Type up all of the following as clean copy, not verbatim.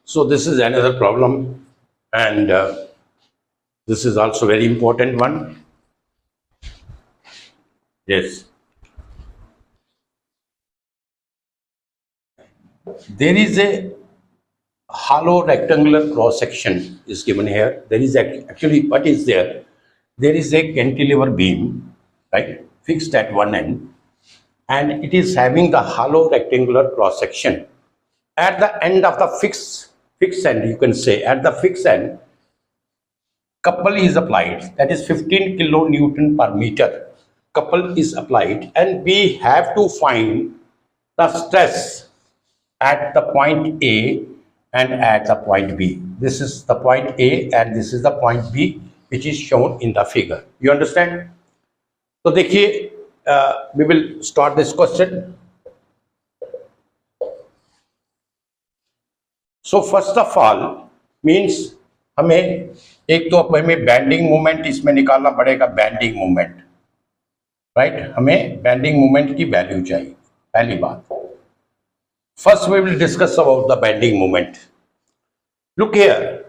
So this is another problem, and this is also very important one. Yes, there is a hollow rectangular cross section is given here. There is actually what is there? There is a cantilever beam, right, fixed at one end, and it is having the hollow rectangular cross section. At the end of the fixed end, you can say at the fixed end, couple is applied. That is 15 kilonewton per meter. Couple is applied, and we have to find the stress at the point A and at the point B. This is the point A and this is the point B, which is shown in the figure. You understand? So देखिए, we will start this question. So first of all means हमें एक तो हमें bending moment इसमें निकालना पड़ेगा, bending moment, right? हमें bending moment की वैल्यू चाहिए, पहली बात. First, we will discuss about the bending moment. Look here,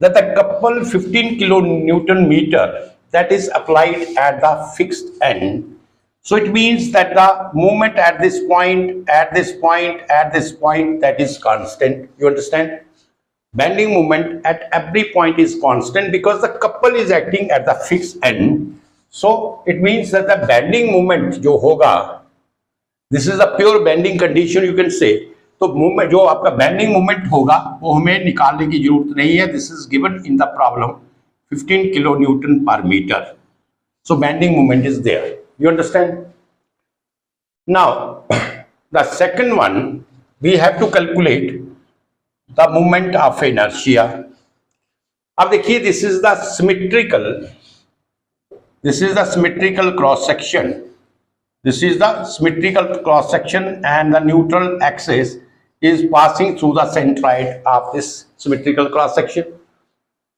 that the couple 15 kilonewton meter that is applied at the fixed end. So it means that the moment at this point, at this point, at this point, that is constant. You understand? Bending moment at every point is constant because the couple is acting at the fixed end. So it means that the bending moment जो होगा, this is a pure bending condition you can से. तो movement जो आपका bending movement होगा वो हमें निकालने की जरूरत नहीं है. This is given in the problem 15 kilo newton per metre. So bending movement is there. You understand? Now the second one we have to calculate the movement of inertia. अब देखिए, this is the symmetrical cross section. This is the symmetrical cross section and the neutral axis is passing through the centroid of this symmetrical cross section.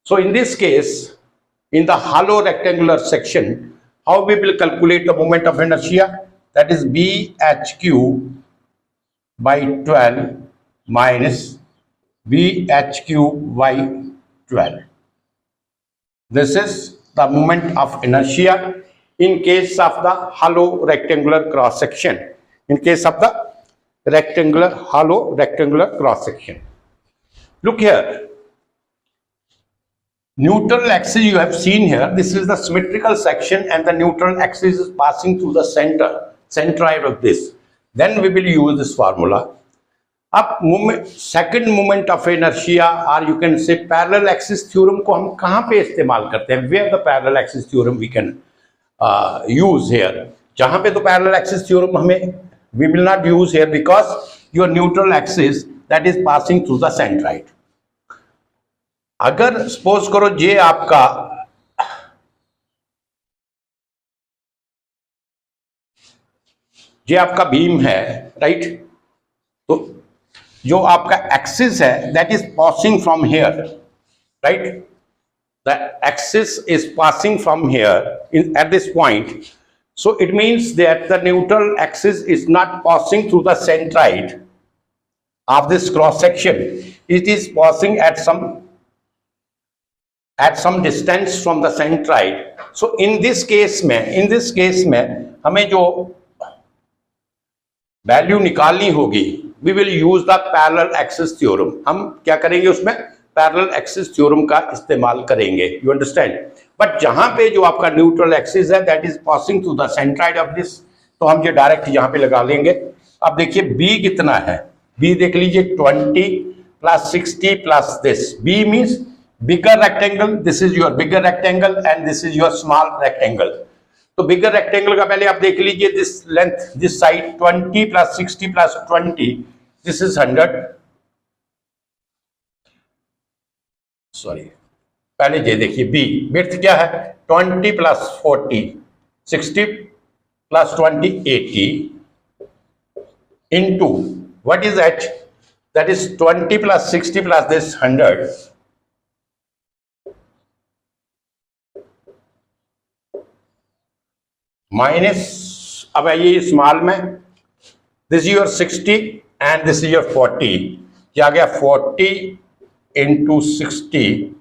So in this case, in the hollow rectangular section, how we will calculate the moment of inertia? That is BHQ by 12 minus BHQ by 12. This is the moment of inertia in case of the hollow rectangular cross section. In case of the hollow rectangular cross section. Look here. Neutral axis you have seen here. This is the symmetrical section and the neutral axis is passing through the centroid of this. Then we will use this formula. अब second moment of inertia, or you can say parallel axis theorem को हम कहाँ पे इस्तेमाल करते हैं? Where the parallel axis theorem we can use here. जहां पे तो पैरेलल एक्सिस थ्योरम हमें we will not use here because your neutral axis that is passing through the centroid. अगर सपोज करो ये आपका बीम है, राइट? तो जो आपका एक्सिस है that is passing from here, right? The axis is passing from here at this point. So it means that the neutral axis is not passing through the centroid of this cross section. It is passing at some distance from the centroid. So in this case में हमें जो value निकालनी होगी, we will use the parallel axis theorem. हम क्या करेंगे उसमें? Parallel axis theorem का इस्तेमाल करेंगे. You understand? बट जहां पे जो आपका न्यूट्रल एक्सिस है that is passing through the centroid of this, तो हम ये डायरेक्ट यहां पे लगा लेंगे. अब देखिए बी कितना है. बी देख लीजिए 20 plus 60 plus this. B means bigger rectangle. This is your bigger rectangle and this is your small rectangle. तो बिगर रेक्टेंगल का पहले आप देख लीजिए, this length this side 20 plus 60 plus 20, this is 100. Sorry, पहले ये देखिए बी विड्थ क्या है? 20 plus 40, 60 plus 20, 80 into what is H? That is 20 plus 60 plus this 100 minus, अब आइए स्मॉल में this is your 60 and this is your 40. क्या आ गया 40 into 60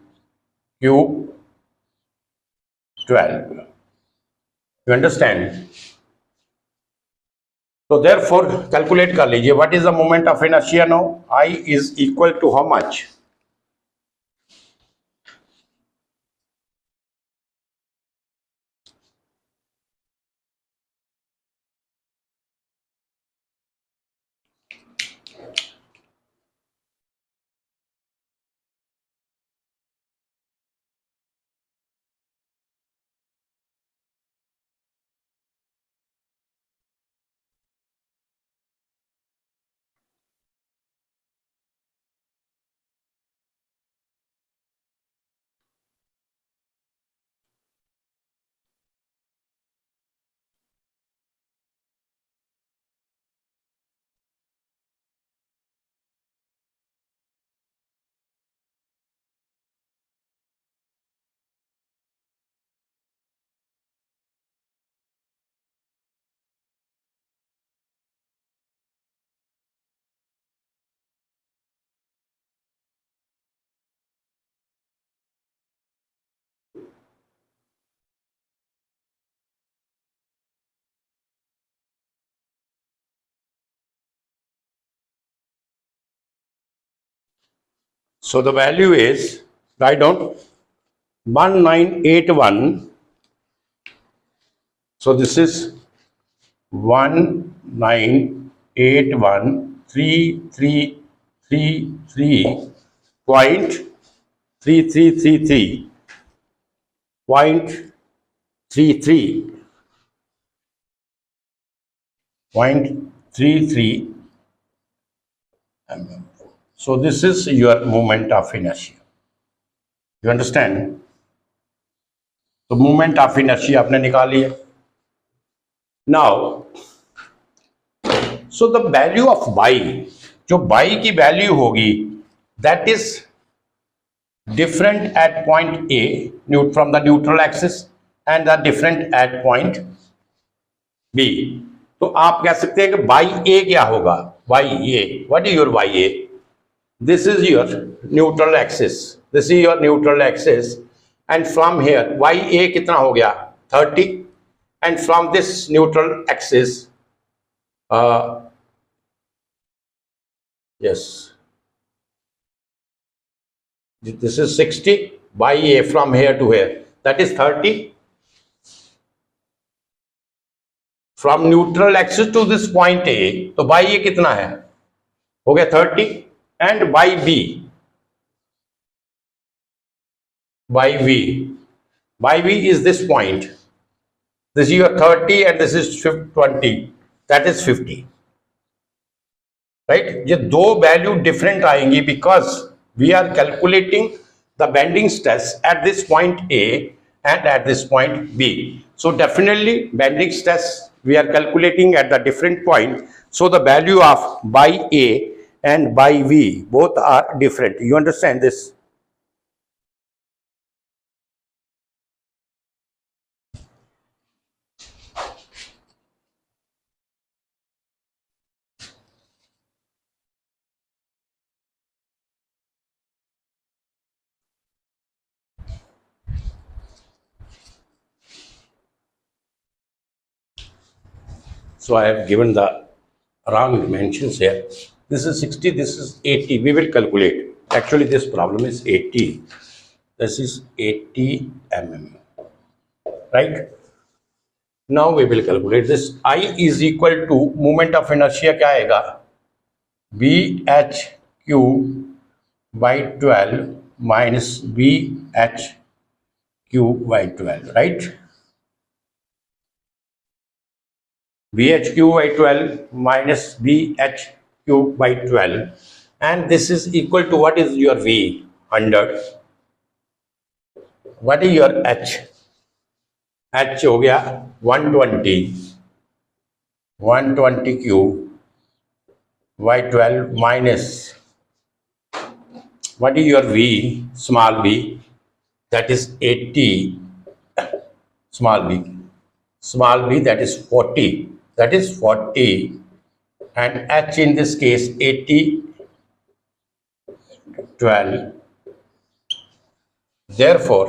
cube 12. You understand? So therefore calculate कर लीजिए, what is the moment of inertia now? I is equal to how much? So the value is, write down 1981. So this is 19813333.3333 0.33 mm. So this is your moment of inertia. You understand? So moment of inertia आपने निकाली है. Now, so the value of y, जो y की value होगी, that is different at point A from the neutral axis and the different at point B. तो आप कह सकते हैं कि y a क्या होगा? y a. What is your y a? This is your neutral axis. This is your neutral axis, and from here y a कितना हो गया? 30. And from this neutral axis, yes, this is 60 by a from here to here, that is 30. From neutral axis to this point A, तो by a कितना है? हो गया 30. And by B, by V is this point. This is your 30 and this is 20, that is 50. Right? ये दो value different आएंगी because we are calculating the bending stress at this point A and at this point B. So definitely bending stress we are calculating at the different point. So the value of by A and by V both are different. You understand this? So I have given the wrong dimensions here. This is 60, this is 80. We will calculate. Actually, this problem is 80. This is 80 mm. Right? Now we will calculate this. I is equal to moment of inertia क्या आएगा? BHQ by 12 minus BHQ by 12. Right? BHQ by 12 minus BHQ by 12, and this is equal to what is your V? 100. What is your H? H हो गया 120 cube by 12 minus what is your V? Small v, that is 80. Small v, that is 40. That is 40, and h in this case 80 12. Therefore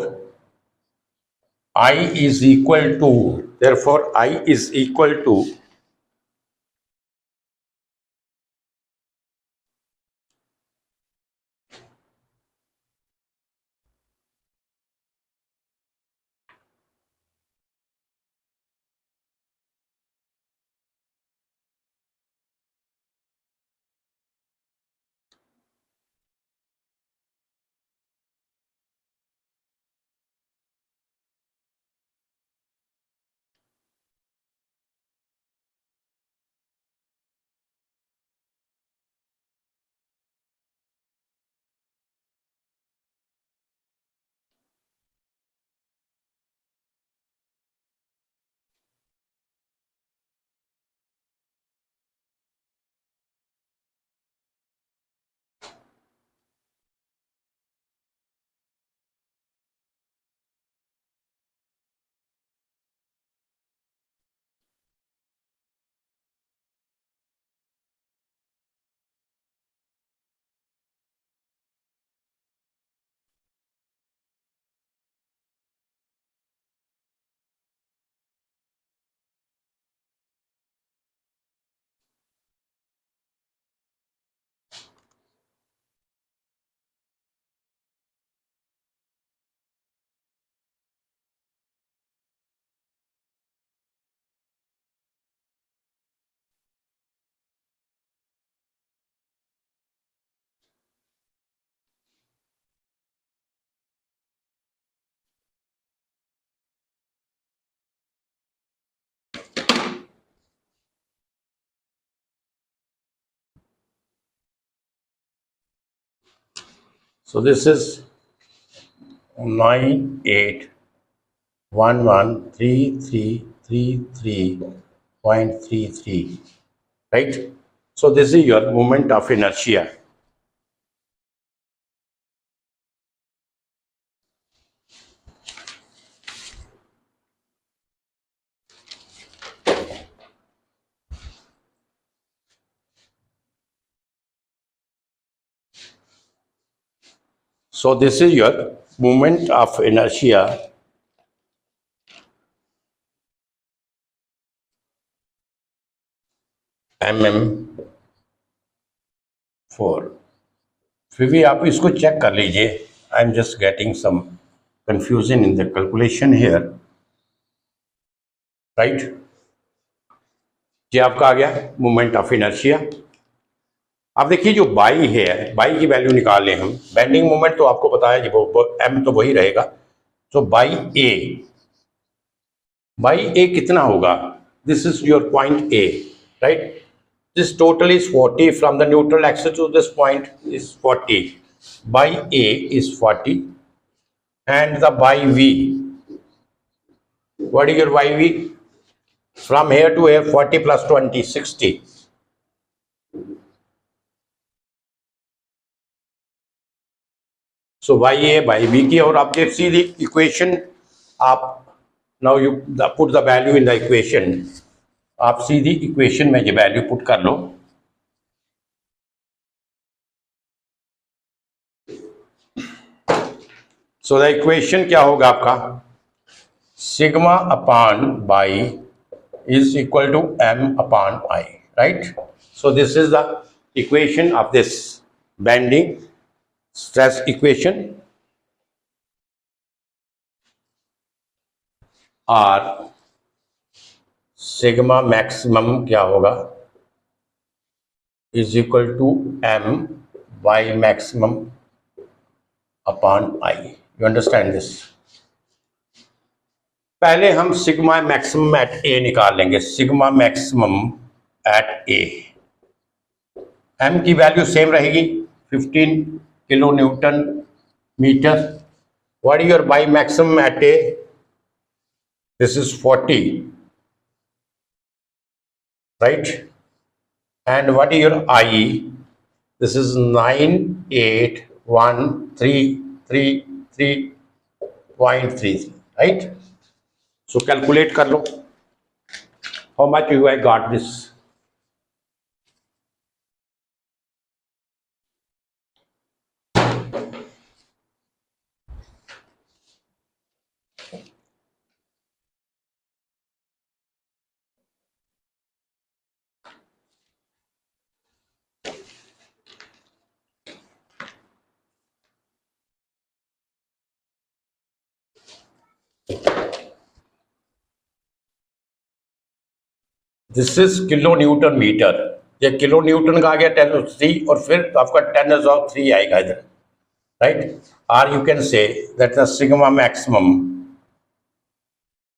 I is equal to, so this is 98113333.33, right? So this is your moment of inertia. So this is your moment of inertia mm4. फिर भी आप इसको check कर लीजिए. I am just getting some confusion in the calculation here, right? ये आपका आ गया moment of inertia. अब देखिए जो बाई है, बाई की वैल्यू निकाल लें हम. बेंडिंग मोमेंट तो आपको पता है वो एम तो वही रहेगा. सो बाई ए कितना होगा? This is your point A, right? This total is 40 from the neutral axis to this point is 40. By A is 40 and the by V. What is your by V? From here to here 40 plus 20, 60. So by A by V की, और आप देख see the equation, आप now you put the value in the equation. आप सीधी equation में ये value put कर लो. So the equation क्या होगा आपका? Sigma upon by is equal to M upon I, right? So this is the equation of this bending stress equation. और sigma maximum क्या होगा? Is equal to M by maximum upon I. You understand this? पहले हम sigma maximum at A निकाल लेंगे. Sigma maximum at A, M की value same रहेगी 15 kilo newton metre. What is your by maximum at A? This is 40, right? And what is your I? This is 98133.33, right? So calculate कर लो. How much you I got this? This is kilo newton metre, ये kilo newton का आ गया 10⁻³ और फिर आपका 10⁻³ आएगा इधर, राइट। और you can say that the sigma maximum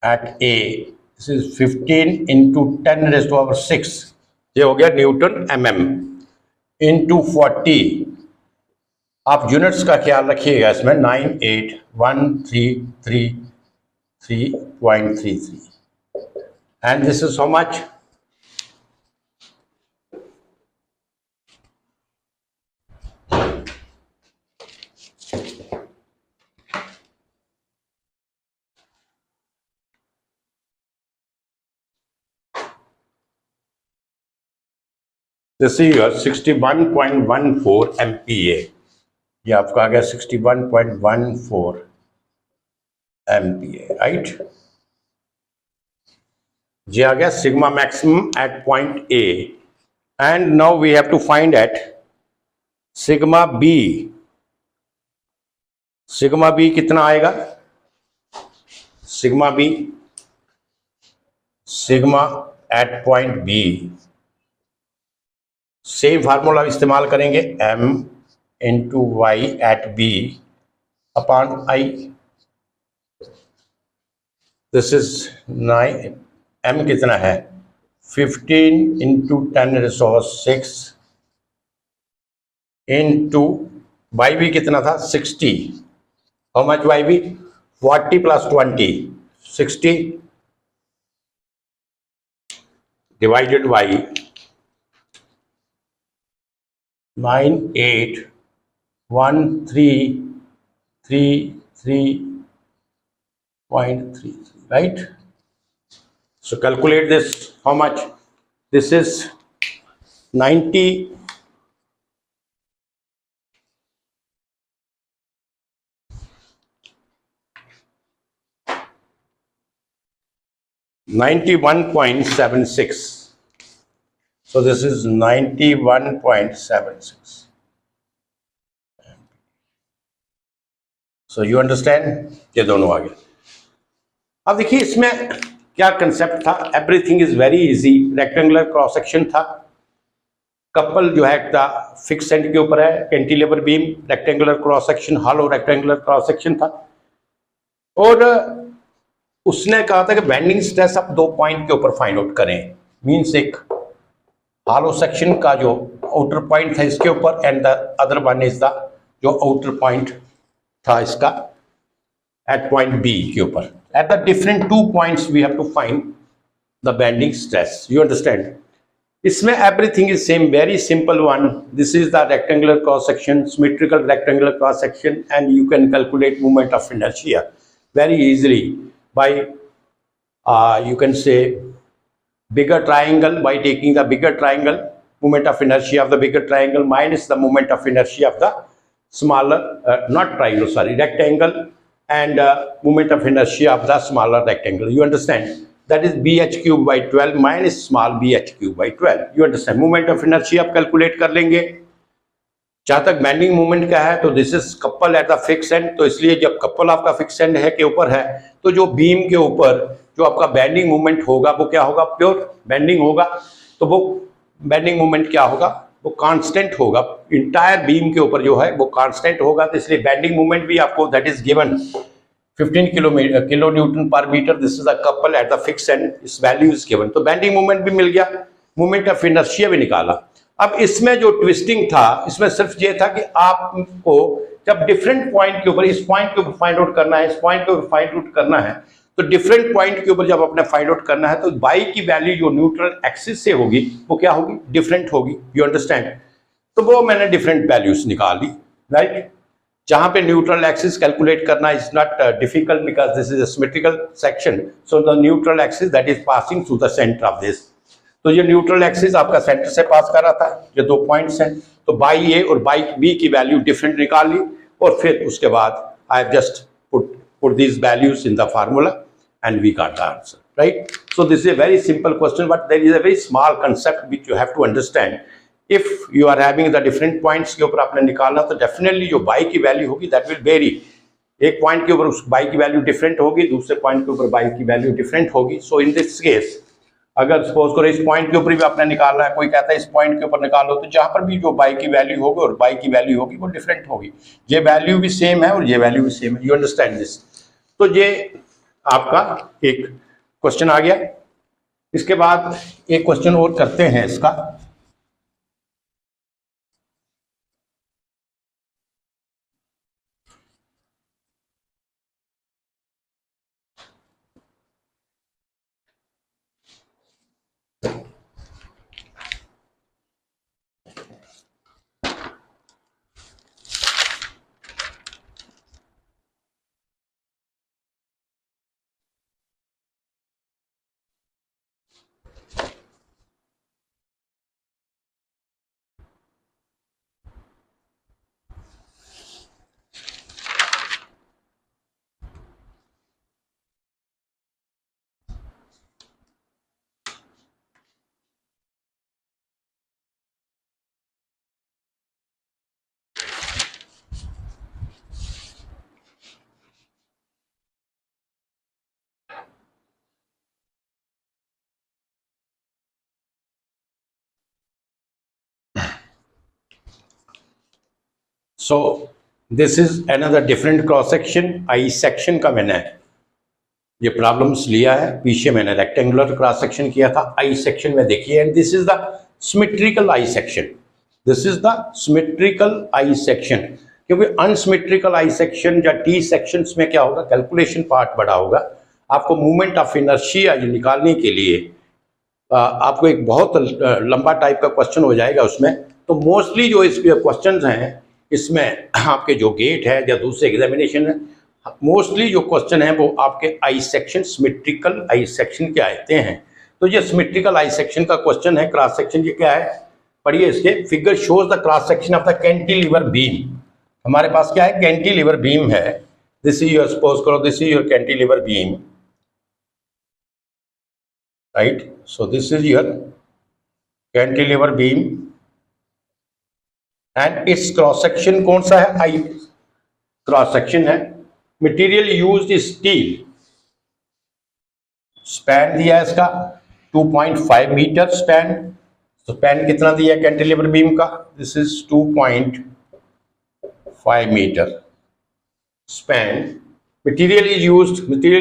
at A this is 15 into 10⁻⁶, ये हो गया न्यूटन mm इंटू 40। आप यूनिट्स का ख्याल रखिएगा इसमें 98133.33 and this is how much, this is your 61.14 MPa, ये आपका आ गया 61.14 MPa, राइट। ये आ गया sigma maximum at point A and now we have to find at sigma B. Sigma B कितना आएगा, sigma B, sigma at point B, same formula इस्तेमाल करेंगे, m into y at B upon I. This is 9, m कितना है 15 into 10⁻⁶ into Y B कितना था 60, how much y B 40 plus 20 60 divided by 98133.33, right? So calculate this, how much? This is 91.76. So this is 91.76. So you understand? ये दोनों आ गए। अब देखिए इसमें क्या कंसेप्ट था, everything is very easy. Rectangular cross section था, कपल जो है फिक्स एंड के ऊपर है, cantilever beam, rectangular cross section, hollow rectangular cross section था। और उसने कहा था कि बेंडिंग स्ट्रेस आप 2 पॉइंट के ऊपर फाइंड आउट करें, मींस एक हॉलो सेक्शन का जो आउटर पॉइंट था इसके ऊपर and the other one is the जो आउटर पॉइंट था इसका एट पॉइंट बी के ऊपर। At the different 2 points we have to find the bending stress, you understand. इसमें everything is same, very simple one. This is the rectangular cross section, symmetrical rectangular cross section, and you can calculate movement of inertia very easily by you can say bigger triangle, by taking the bigger triangle, moment of inertia of the bigger triangle minus the moment of inertia of the smaller not triangle, sorry, rectangle, and moment of inertia of the smaller rectangle, you understand, that is bh cube by 12 minus small bh cube by 12, you understand। moment of inertia आप calculate कर लेंगे। जहां तक bending movement का है तो this is couple at the fix and, तो इसलिए जब कपल आपका फिक्स एंड है के ऊपर है तो जो बीम के ऊपर जो आपका बेंडिंग मूवमेंट होगा वो क्या होगा, प्योर बेंडिंग होगा। तो वो बेंडिंग मूवमेंट क्या होगा, वो कांस्टेंट होगा, इंटायर बीम के ऊपर जो है वो कांस्टेंट होगा। तो इसलिए बेंडिंग मूवमेंट भी आपको that is given 15 kilo newton per metre, this is the couple at the fix end, इस वैल्यू इज गिवन। तो बेंडिंग मूवमेंट भी मिल गया, मूवमेंट ऑफ इनर्शिया भी निकाला। अब इसमें जो ट्विस्टिंग था इसमें सिर्फ ये था कि आपको जब डिफरेंट पॉइंट के ऊपर, इस पॉइंट के ऊपर फाइंड आउट करना है, इस पॉइंट के ऊपर फाइंड आउट करना है, तो डिफरेंट पॉइंट के ऊपर जब आपने फाइंड आउट करना है तो बाई की वैल्यू जो न्यूट्रल एक्सिस से होगी वो क्या होगी, डिफरेंट होगी, यू अंडरस्टैंड। तो वो मैंने डिफरेंट वैल्यूज निकाली, राइट। जहां पे न्यूट्रल एक्सिस कैलकुलेट करना is not difficult because this is a symmetrical section, so the neutral axis that is passing through the centre of this. तो ये न्यूट्रल एक्सिस आपका सेंटर से पास कर रहा था, ये 2 पॉइंट्स हैं, तो बाई ए और बाई बी की वैल्यू डिफरेंट निकाल ली और फिर उसके बाद I have just put these values in the formula and we got the answer, right. So this is a very simple question but there is a very small concept which you have to understand. If you are having the different points के ऊपर आपने निकालना तो definitely जो by की value होगी that will very. एक point के ऊपर उस बाई की वैल्यू डिफरेंट होगी, दूसरे पॉइंट के ऊपर बाई की वैल्यू डिफरेंट होगी। सो इन दिस केस अगर सपोज करो इस पॉइंट के ऊपर भी आपने निकालना है, कोई कहता है इस पॉइंट के ऊपर निकालो, तो जहां पर भी जो बाई की वैल्यू होगी और बाई की वैल्यू होगी वो डिफरेंट होगी। ये वैल्यू भी सेम है और ये वैल्यू भी सेम है। You understand this? तो ये आपका एक क्वेश्चन आ गया। इसके बाद एक क्वेश्चन और करते हैं इसका। सो this is another different cross section. I section का मैंने ये प्रॉब्लम्स लिया है, पीछे मैंने रेक्टेंगुलर क्रॉस सेक्शन किया था, आई सेक्शन में देखिए। And this is the symmetrical I section. This is the symmetrical I section, क्योंकि अनसिमेट्रिकल आई सेक्शन या टी सेक्शंस में क्या होगा, कैलकुलेशन पार्ट बड़ा होगा। आपको मूवमेंट ऑफ इनर्शिया निकालने के लिए आपको एक बहुत लंबा टाइप का क्वेश्चन हो जाएगा उसमें। तो मोस्टली जो इस क्वेश्चन हैं इसमें आपके जो गेट है या दूसरे एग्जामिनेशन है, मोस्टली जो क्वेश्चन है वो आपके I section, symmetrical I section के आते हैं। तो ये सिमेट्रिकल आई सेक्शन का क्वेश्चन है। क्रॉस सेक्शन ये क्या है, पढ़िए इसके। Figure shows the cross section of the cantilever beam. हमारे पास क्या है, कैंटिलीवर बीम है। दिस इज योर, सपोज करो this is your cantilever beam, right. So this is your cantilever beam and it's cross section कौन सा है, आई cross section है। Material used steel, span दिया है इसका 2.5 मीटर स्पैन। तो स्पैन कितना दिया कैंटिलीवर बीम का, this is 2.5 metre span. Material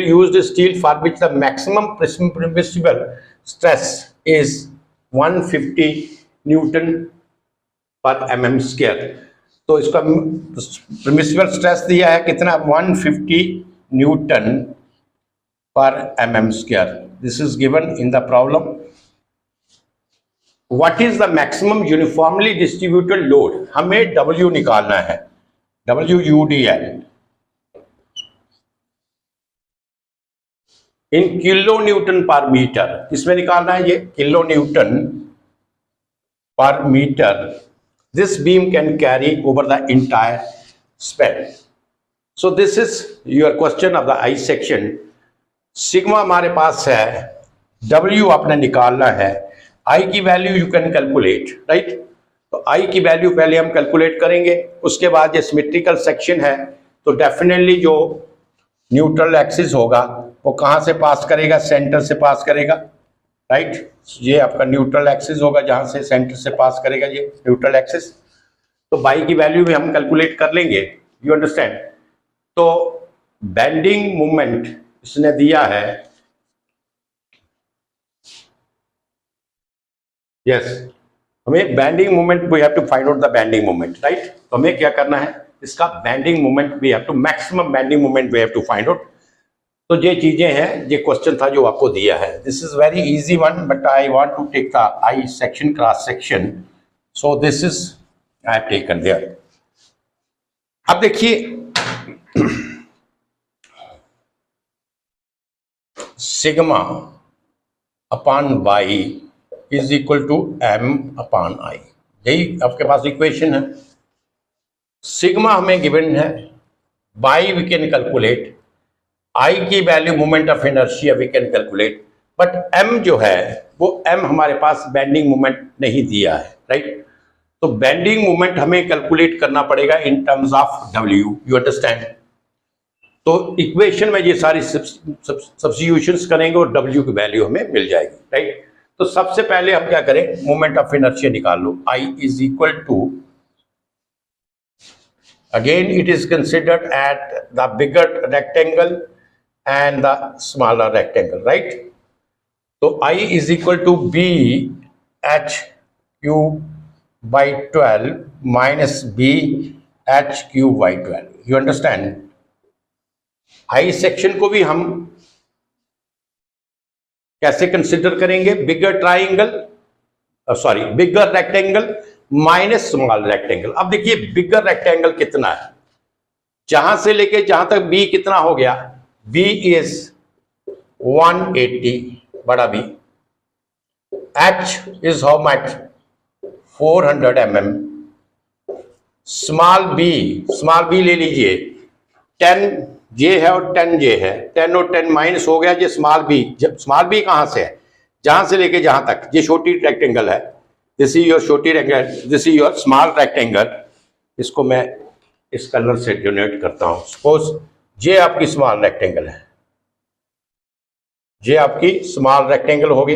used steel for which the maximum permissible stress is 150 newton per mm square. तो इसका परमिसिबल स्ट्रेस दिया है कितना, 150 newton per mm square. This is given in the problem. What is the maximum uniformly distributed load, हमें W निकालना है, WUDL in kilo newton per metre. इसमें निकालना है ये kilo newton per metre this beam can carry over the entire span. So this is your question of the I section. Sigma हमारे पास है, W आपने निकालना है, I की value you can calculate, right. तो I की वैल्यू पहले हम कैलकुलेट करेंगे, उसके बाद ये सिमेट्रिकल सेक्शन है तो डेफिनेटली जो न्यूट्रल एक्सिस होगा वो कहाँ से पास करेगा, सेंटर से पास करेगा, राइट। ये आपका न्यूट्रल एक्सिस होगा जहां से सेंटर से पास करेगा ये न्यूट्रल एक्सिस। तो बाई की वैल्यू भी हम कैलकुलेट कर लेंगे, यू अंडरस्टैंड। तो बेंडिंग मोमेंट इसने दिया है, यस हमें bending moment, we have to find out the bending moment, right. तो हमें क्या करना है, इसका bending moment we have to, maximum bending moment we have to find out. तो ये चीजें हैं, ये क्वेश्चन था जो आपको दिया है। This is very easy one, but I want to take the I section, cross section, so this is I have taken there. अब देखिए sigma upon by is equal to M upon I, यही आपके पास equation है। Sigma हमें given है, by we can calculate, I की value moment of inertia we can calculate, but M जो है वो एम हमारे पास बेंडिंग मोमेंट नहीं दिया है, राइट। तो बेंडिंग मोमेंट हमें कैलकुलेट करना पड़ेगा in terms of W, you understand. तो इक्वेशन में ये सारी सब्स्टिट्यूशंस करेंगे और W की वैल्यू हमें मिल जाएगी, राइट। तो सबसे पहले हम क्या करें, मोमेंट ऑफ इनर्शिया निकाल लो। I is equal to, again it is considered at the bigger rectangle and the smaller rectangle, right? So I is equal to B H cube by 12 minus B H cube by 12. You understand? I section को भी हम कैसे consider करेंगे, बिगर triangle, sorry बिगर rectangle minus small rectangle. अब देखिए बिगर rectangle कितना है, जहां से लेके जहां तक बी कितना हो गया, बी इज 180 बड़ा B, H is how much 400 mm, small B ले लीजिए 10 जे है और 10 जे है, 10 और 10 माइनस हो गया, ये स्मॉल बी कहां से है, जहां से लेके जहां तक, ये छोटी रेक्टेंगल है, दिस इज योर छोटी rectangle, this is your small rectangle. इसको मैं इस कलर से डिनोट करता हूं। सपोज ये आपकी स्मॉल रेक्टेंगल है, ये आपकी स्मॉल रेक्टेंगल होगी,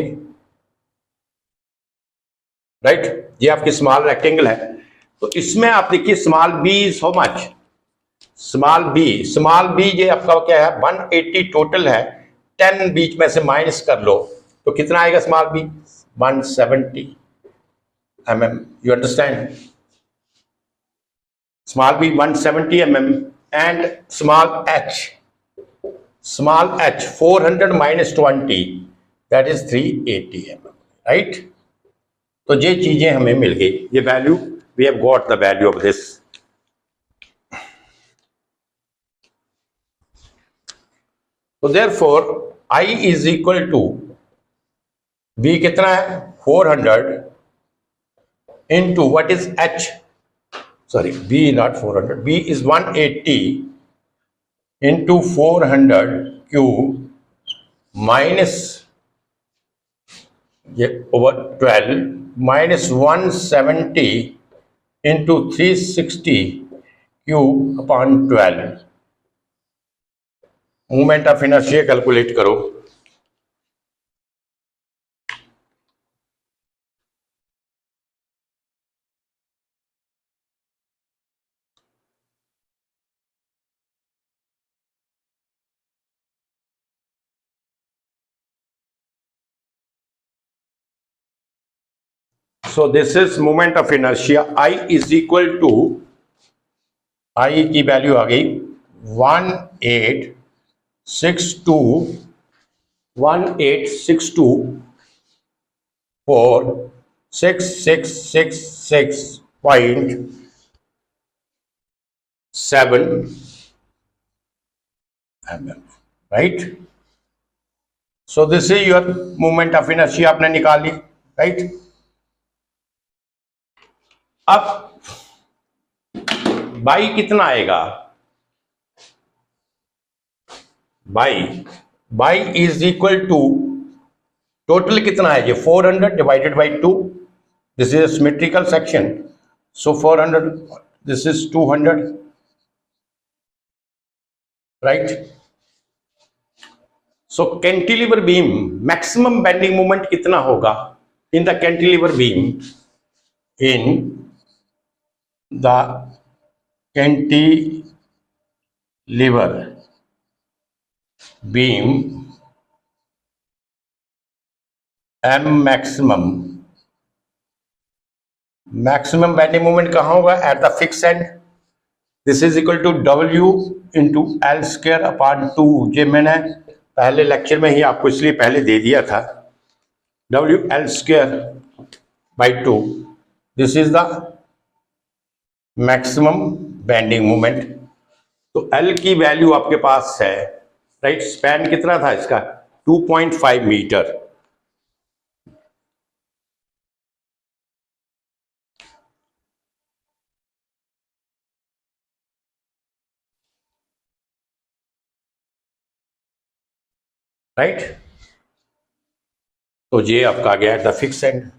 राइट, ये आपकी स्मॉल रेक्टेंगल है। तो इसमें आप देखिए small B is how much, small B ये आपका क्या है 180 टोटल है, 10 बीच में से माइनस कर लो तो कितना आएगा small B 170 mm। You understand, small B 170 mm and small H 400 minus 20 that is 380 mm, right. तो ये चीजें हमें मिल गई, ये value, we have got the value of this. तो therefore I is equal to B कितना है 400 into what is H, sorry B not 400, B is 180 into 400 cube minus ये over 12 minus 170 into 360 cube upon 12। Moment of inertia calculate करो। So this is moment of inertia. I is equal to, I की value आ गई 1862.4666.7 mm, right. So this is your moment of inertia, आपने निकाल ली, right. अब y कितना आएगा, y is equal to, total कितना है ये 400 divided by 2, this is a symmetrical section, so 400, this is 200, right? So cantilever beam maximum bending moment कितना होगा in the cantilever beam, in the cantilever beam M maximum bending moment कहाँ होगा, at the fixed end, this is equal to W into L square upon 2। ये मैंने पहले lecture में ही आपको इसलिए पहले दे दिया था, W L square by 2, this is the maximum bending moment। तो L की वैल्यू आपके पास है, राइट, स्पैन कितना था इसका 2.5 मीटर, राइट। तो ये आपका आ गया द फिक्स एंड।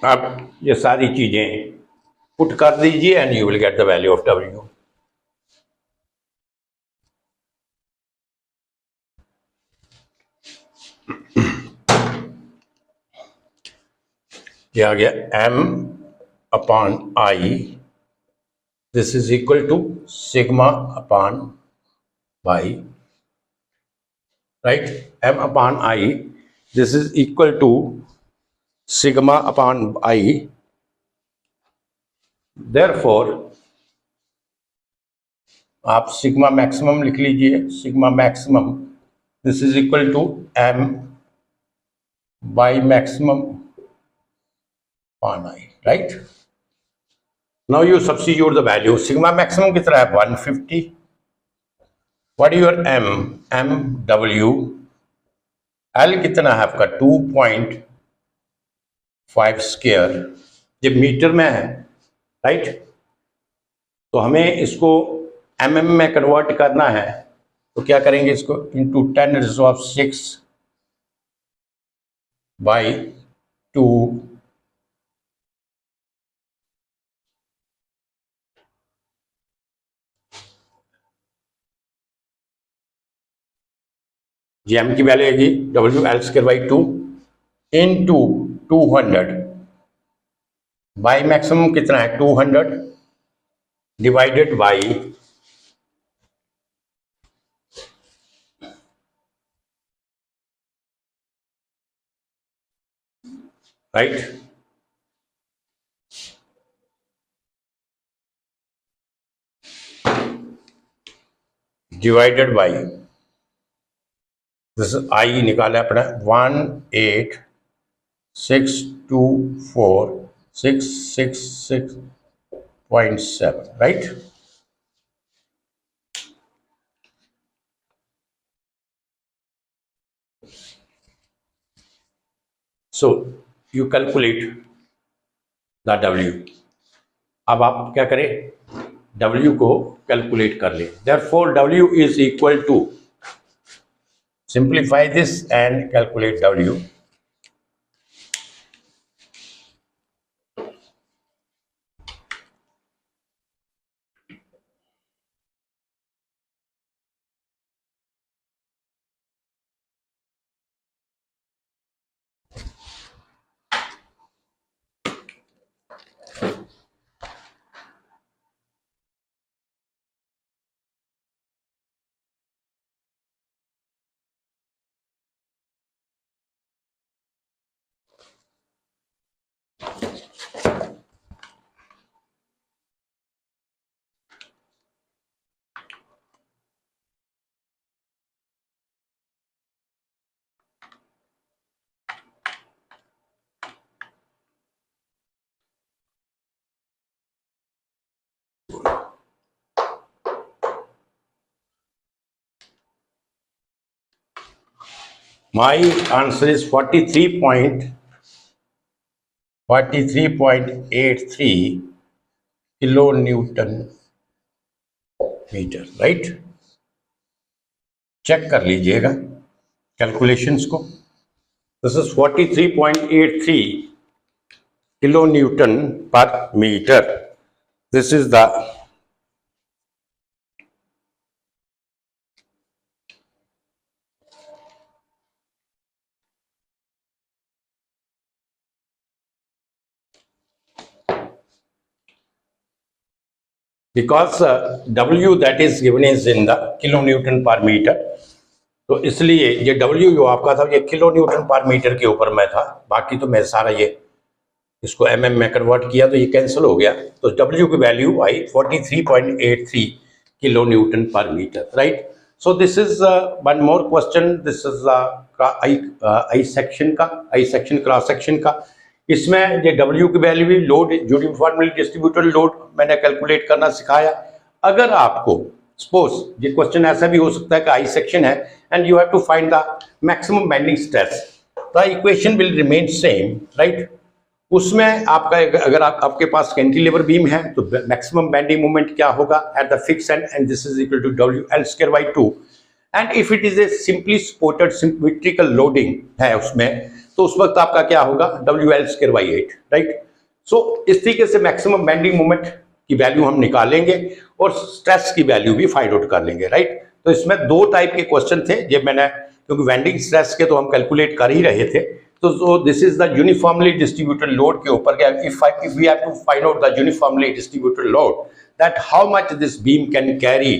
अब ये सारी चीजें पुट कर दीजिए and you will get the value of W। ये आ गया M/I, this is equal to sigma, right. M/I, this is equal to sigma, therefore आप सिग्मा मैक्सिमम लिख लीजिए, sigma maximum this is equal to M/maximum/I, right? Now you substitute the value. Sigma maximum कितना है 150. What is your MW? L कितना है आपका 2.5 square, ये metre में है, राइट? तो हमें इसको mm में कन्वर्ट करना है, तो क्या करेंगे, इसको इंटू 10⁻⁶/2 एम की वैल्यू आएगी WL²/2 इंटू 200 बाई मैक्सिमम कितना है 200 divided by right, divided by this I निकाला अपना 18624,666.7, right. So you calculate the W। अब आप क्या करें, W को कैलकुलेट कर लें। Therefore W is equal to, simplify this and calculate W. My answer is 43.83 kilonewton metre, right. Check कर लीजिएगा कैलकुलेशंस को। This is 43.83 kilonewton per meter. This is the because W that is given is in the kilonewton per meter, तो इसलिए ये W जो आपका था ये kilonewton per meter के ऊपर में था, बाकी तो मैं सारा ये इसको mm में कन्वर्ट किया तो ये कैंसिल हो गया, तो W की value I 43.83 kilonewton per meter, right? So this is one more question. This is I section cross section का। इसमें ये W की वैल्यू भी लोड जो यूनिफॉर्मली डिस्ट्रीब्यूटेड लोड मैंने कैलकुलेट करना सिखाया। अगर आपको सपोज ये क्वेश्चन ऐसा भी हो सकता है कि आई सेक्शन है and you have to find the maximum bending stress, the equation will remain same, right. उसमें आपका अगर आपके पास कैंटिलीवर बीम है तो मैक्सिमम बेंडिंग मोमेंट क्या होगा at the fix end this is equal to WL²/2, and if it is a simply supported symmetrical loading है उसमें, तो उस वक्त आपका क्या होगा WL²/8, राइट। सो इस तरीके से मैक्सिमम बेंडिंग मोमेंट की वैल्यू हम निकालेंगे और स्ट्रेस की वैल्यू भी फाइंड आउट कर लेंगे, राइट। तो इसमें दो टाइप के क्वेश्चन थे जब मैंने, क्योंकि बेंडिंग स्ट्रेस के तो हम कैलकुलेट कर ही रहे थे, तो this is the uniformly distributed load के ऊपर, if we have to find out the uniformly distributed load, that how much this beam can carry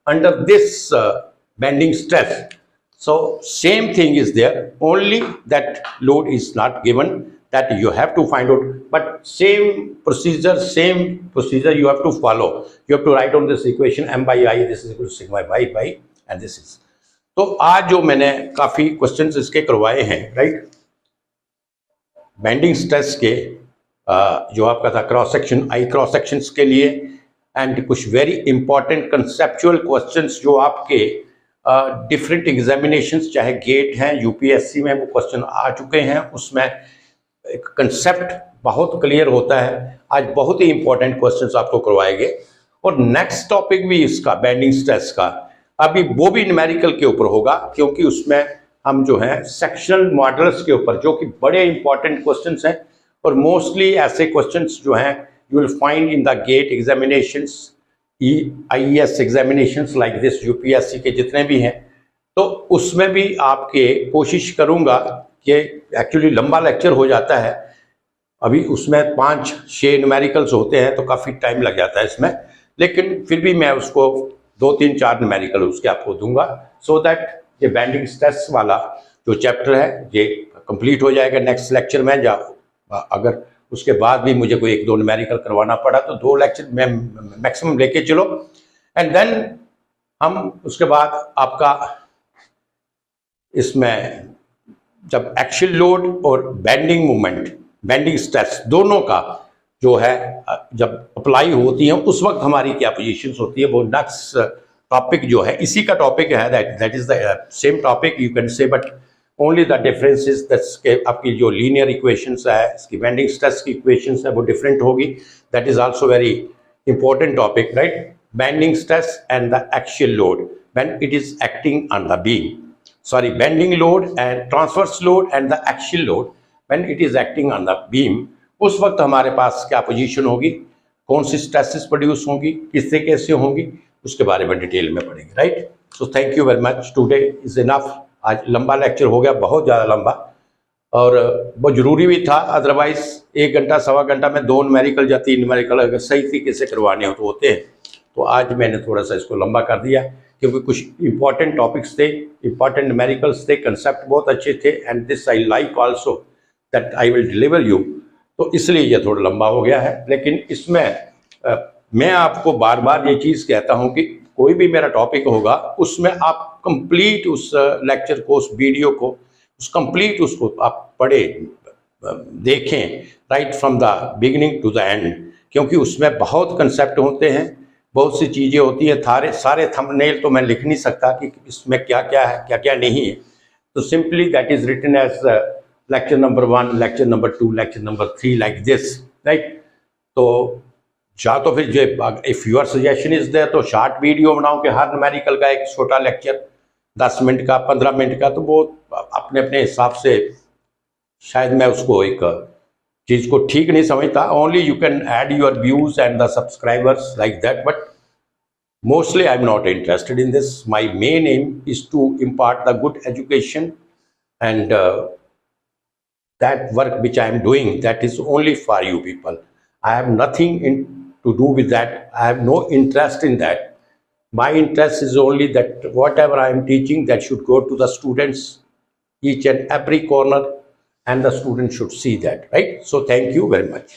under this bending stress. So same thing is there, only that load is not given, that you have to find out, but same procedure you have to follow. You have to write down this equation m by I, this is equal to sigma y by, and this is. तो आज जो मैंने काफी questions इसके करवाए हैं, right, bending stress के जो आपका था क्रॉस सेक्शन, आई क्रॉस सेक्शंस के लिए, एंड कुछ वेरी इंपॉर्टेंट कंसेप्चुअल क्वेश्चंस जो आपके डिफरेंट एग्जामिनेशंस, चाहे गेट हैं, यूपीएससी में वो क्वेश्चन आ चुके हैं, उसमें एक कंसेप्ट बहुत क्लियर होता है। आज बहुत ही इंपॉर्टेंट क्वेश्चंस आपको करवाएंगे। और नेक्स्ट टॉपिक भी इसका बेंडिंग स्ट्रेस का, अभी वो भी न्यूमेरिकल के ऊपर होगा, क्योंकि उसमें हम जो है सेक्शनल मॉडल्स के ऊपर, जो कि बड़े इंपॉर्टेंट क्वेश्चंस हैं, और मोस्टली ऐसे क्वेश्चंस जो हैं you will find in the GATE examinations, IES examinations like this, UPSC के जितने भी हैं, तो उसमें भी आपके कोशिश करूंगा कि एक्चुअली लंबा लेक्चर हो जाता है, अभी उसमें 5-6 न्यूमेरिकल्स होते हैं तो काफ़ी टाइम लग जाता है इसमें, लेकिन फिर भी मैं उसको 2-3-4 न्यूमेरिकल उसके आपको दूंगा, सो दैट ये बेंडिंग स्ट्रेस वाला जो चैप्टर है ये कंप्लीट हो जाएगा नेक्स्ट लेक्चर में। या अगर उसके बाद भी मुझे कोई 1-2 न्यूमेरिकल करवाना पड़ा तो 2 लेक्चर में मैक्सिमम लेके चलो, एंड देन हम उसके बाद आपका इसमें जब एक्शियल लोड और बेंडिंग मोमेंट, बेंडिंग स्ट्रेस दोनों का जो है जब अप्लाई होती है उस वक्त हमारी क्या पोजीशंस होती है, वो नेक्स्ट टॉपिक जो है इसी का टॉपिक है, that is the same topic you can से, but only the difference is that आपकी जो लीनियर इक्वेशंस है, इसकी बेंडिंग स्ट्रेस की इक्वेशंस है वो डिफरेंट होगी। That is also very important topic, right, bending stress and the axial load when it is acting on the beam, sorry, bending load and transverse load and the axial load when it is acting on the beam, उस वक्त हमारे पास क्या position होगी, कौन सी stresses produce होंगी, किससे कैसे होंगी, उसके बारे में डिटेल में पढ़ेंगे, right. So thank you very much, today is enough. आज लंबा लेक्चर हो गया, बहुत ज़्यादा लंबा, और बहुत ज़रूरी भी था, अदरवाइज 1 घंटा 1.25 घंटा में 2 न्यूमेरिकल या 3 न्यूमेरिकल अगर सही तरीके से करवाने हो तो होते हैं। तो आज मैंने थोड़ा सा इसको लंबा कर दिया क्योंकि कुछ इंपॉर्टेंट टॉपिक्स थे, इंपॉर्टेंट न्यूमेरिकल्स थे, कंसेप्ट बहुत अच्छे थे, and this I like also that I will deliver you, तो इसलिए ये थोड़ा लंबा हो गया है। लेकिन इसमें मैं आपको बार बार ये चीज़ कहता हूँ कि कोई भी मेरा टॉपिक होगा उसमें आप कंप्लीट उस लेक्चर को, उस वीडियो को, उस कंप्लीट उसको आप पढ़ें, देखें, right from the beginning to the end, क्योंकि उसमें बहुत कंसेप्ट होते हैं, बहुत सी चीज़ें होती हैं। सारे थंबनेल तो मैं लिख नहीं सकता कि इसमें क्या क्या है, क्या क्या नहीं है, तो simply that is written as lecture number 1, lecture number 2, lecture number 3 like this, right. तो या तो फिर जो if your suggestion is there तो शॉर्ट वीडियो बनाओ कि हर न्यूमेरिकल का एक छोटा लेक्चर 10 मिनट का, 15 मिनट का, तो वो अपने अपने हिसाब से शायद मैं उसको एक चीज़ को ठीक नहीं समझता। Only you can add your views and the subscribers like that, but mostly I am not interested in this. My main aim is to impart the good education, and that work which I am doing, that is only for you people. I have nothing to do with that. I have no interest in that. My interest is only that whatever I am teaching, that should go to the students, each and every corner, and the students should see that, right? So thank you very much.